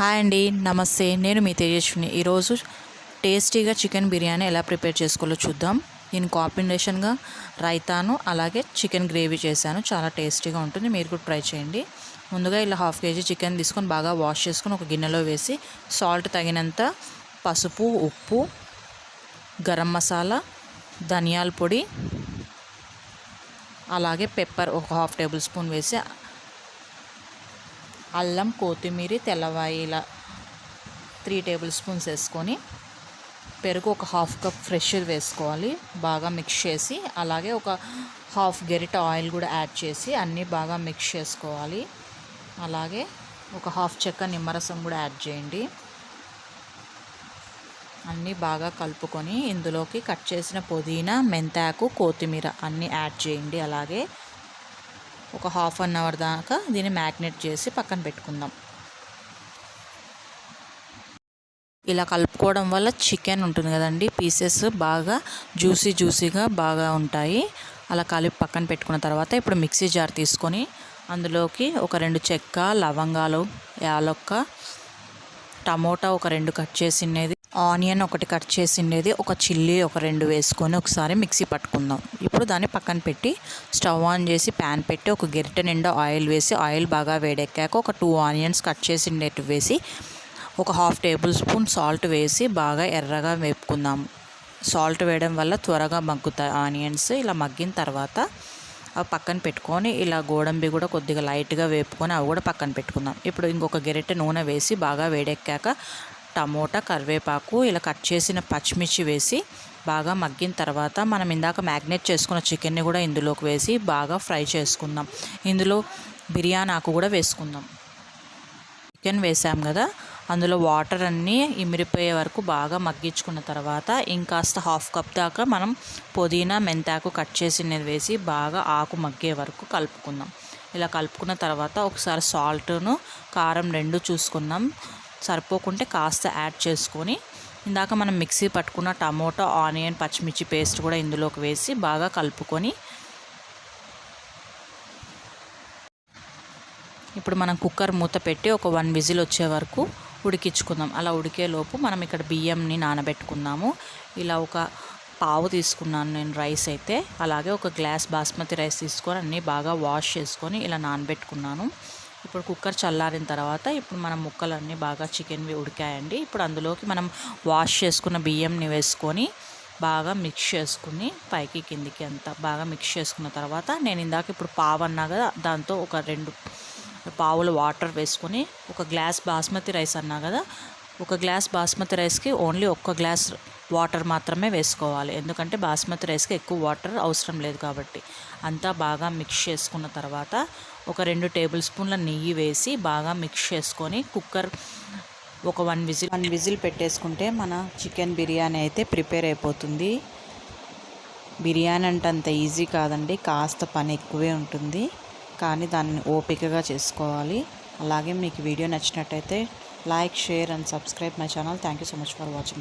Hi అండి, నమస్తే. నేను మీ తేజస్విని. ఈరోజు టేస్టీగా చికెన్ బిర్యానీ ఎలా ప్రిపేర్ చేసుకోవాలో చూద్దాం. దీని కాంబినేషన్గా రైతాను అలాగే చికెన్ గ్రేవీ చేశాను. చాలా టేస్టీగా ఉంటుంది, మీరు కూడా ట్రై చేయండి. ముందుగా ఇలా 1/2 kg చికెన్ తీసుకొని బాగా వాష్ చేసుకొని ఒక గిన్నెలో వేసి సాల్ట్ తగినంత పసుపు, ఉప్పు, గరం మసాలా, ధనియాల పొడి అలాగే పెప్పర్ ఒక 1/2 టేబుల్ స్పూన్ వేసి అల్లం, కొత్తిమీర, తెల్లవాయి ఇలా 3 టేబుల్ స్పూన్స్ వేసుకొని పెరుగు ఒక 1/2 కప్ ఫ్రెష్ వేసుకోవాలి. బాగా మిక్స్ చేసి అలాగే ఒక 1/2 గరిట ఆయిల్ కూడా యాడ్ చేసి అన్నీ బాగా మిక్స్ చేసుకోవాలి. అలాగే ఒక 1/2 చెక్క నిమ్మరసం కూడా యాడ్ చేయండి. అన్నీ బాగా కలుపుకొని ఇందులోకి కట్ చేసిన పుదీనా, మెంతాకు, కొత్తిమీర అన్నీ యాడ్ చేయండి. అలాగే ఒక 1/2 అవర్ దాకా దీన్ని మ్యాగ్నేట్ చేసి పక్కన పెట్టుకుందాం. ఇలా కలుపుకోవడం వల్ల చికెన్ ఉంటుంది కదండి, పీసెస్ బాగా జ్యూసీగా బాగా ఉంటాయి. అలా కలిపి పక్కన పెట్టుకున్న తర్వాత ఇప్పుడు మిక్సీ జార్ తీసుకొని అందులోకి ఒక 2 చెక్క, లవంగాలు, యాలక్క, టమోటా ఒక 2 కట్ చేసినది, ఆనియన్ ఒకటి కట్ చేసిండేది, ఒక చిల్లీ ఒక 2 వేసుకొని ఒకసారి మిక్సీ పట్టుకుందాం. ఇప్పుడు దాన్ని పక్కన పెట్టి స్టవ్ ఆన్ చేసి ప్యాన్ పెట్టి ఒక గరిటె నిండా ఆయిల్ వేసి ఆయిల్ బాగా వేడెక్కాక ఒక 2 ఆనియన్స్ కట్ చేసిండేటి వేసి ఒక 1/2 టేబుల్ స్పూన్ సాల్ట్ వేసి బాగా ఎర్రగా వేపుకుందాం. సాల్ట్ వేయడం వల్ల త్వరగా మగ్గుతాయి ఆనియన్స్. ఇలా మగ్గిన తర్వాత అవి పక్కన పెట్టుకొని ఇలా గోడంబి కూడా కొద్దిగా లైట్గా వేపుకొని అవి కూడా పక్కన పెట్టుకుందాం. ఇప్పుడు ఇంకొక గరిటె నూనె వేసి బాగా వేడెక్కాక టమోటా, కరివేపాకు, ఇలా కట్ చేసిన పచ్చిమిర్చి వేసి బాగా మగ్గిన తర్వాత మనం ఇందాక మ్యాగ్నేట్ చేసుకున్న చికెన్ని కూడా ఇందులోకి వేసి బాగా ఫ్రై చేసుకుందాం. ఇందులో బిర్యానీ ఆకు కూడా వేసుకుందాం. చికెన్ వేసాం కదా, అందులో వాటర్ అన్నీ ఇమిరిపోయే వరకు బాగా మగ్గించుకున్న తర్వాత ఇంకాస్త 1/2 కప్ దాకా మనం పుదీనా, మెంతాకు కట్ చేసినది వేసి బాగా ఆకు మగ్గే వరకు కలుపుకుందాం. ఇలా కలుపుకున్న తర్వాత ఒకసారి సాల్ట్ను, కారం 2 చూసుకుందాం. సరిపోకుంటే కాస్త యాడ్ చేసుకొని ఇందాక మనం మిక్సీ పట్టుకున్న టమోటా, ఆనియన్, పచ్చిమిర్చి పేస్ట్ కూడా ఇందులోకి వేసి బాగా కలుపుకొని ఇప్పుడు మనం కుక్కర్ మూత పెట్టి ఒక 1 విజిల్ వచ్చే వరకు ఉడికించుకుందాం. అలా ఉడికేలోపు మనం ఇక్కడ బియ్యంని నానబెట్టుకుందాము. ఇలా ఒక పావు తీసుకున్నాను నేను రైస్ అయితే. అలాగే ఒక గ్లాస్ బాస్మతి రైస్ తీసుకొని అన్నీ బాగా వాష్ చేసుకొని ఇలా నానబెట్టుకున్నాను. ఇప్పుడు కుక్కర్ చల్లారిన తర్వాత ఇప్పుడు మనం ముక్కలన్నీ బాగా చికెన్వి ఉడికాయండి. ఇప్పుడు అందులోకి మనం వాష్ చేసుకున్న బియ్యంని వేసుకొని బాగా మిక్స్ చేసుకుని పైకి కిందికి అంతా బాగా మిక్స్ చేసుకున్న తర్వాత నేను ఇందాక ఇప్పుడు పావు అన్నా కదా, దాంతో ఒక 2 పావులు వాటర్ వేసుకొని ఒక గ్లాస్ బాస్మతి రైస్ అన్నా కదా, ఒక గ్లాస్ బాస్మతి రైస్కి ఓన్లీ 1 గ్లాస్ వాటర్ మాత్రమే వేసుకోవాలి. ఎందుకంటే బాస్మతి రైస్కి ఎక్కువ వాటర్ అవసరం లేదు కాబట్టి. అంతా బాగా మిక్స్ చేసుకున్న తర్వాత ఒక 2 టేబుల్ స్పూన్ల నెయ్యి వేసి బాగా మిక్స్ చేసుకొని కుక్కర్ ఒక 1 విజిల్ పెట్టేసుకుంటే మన చికెన్ బిర్యానీ అయితే ప్రిపేర్ అయిపోతుంది. బిర్యానీ అంటే అంత ఈజీ కాదండి, కాస్త పని ఎక్కువే ఉంటుంది, కానీ దాన్ని ఓపికగా చేసుకోవాలి. అలాగే మీకు వీడియో నచ్చినట్టయితే like, share and subscribe my channel. Thank you so much for watching.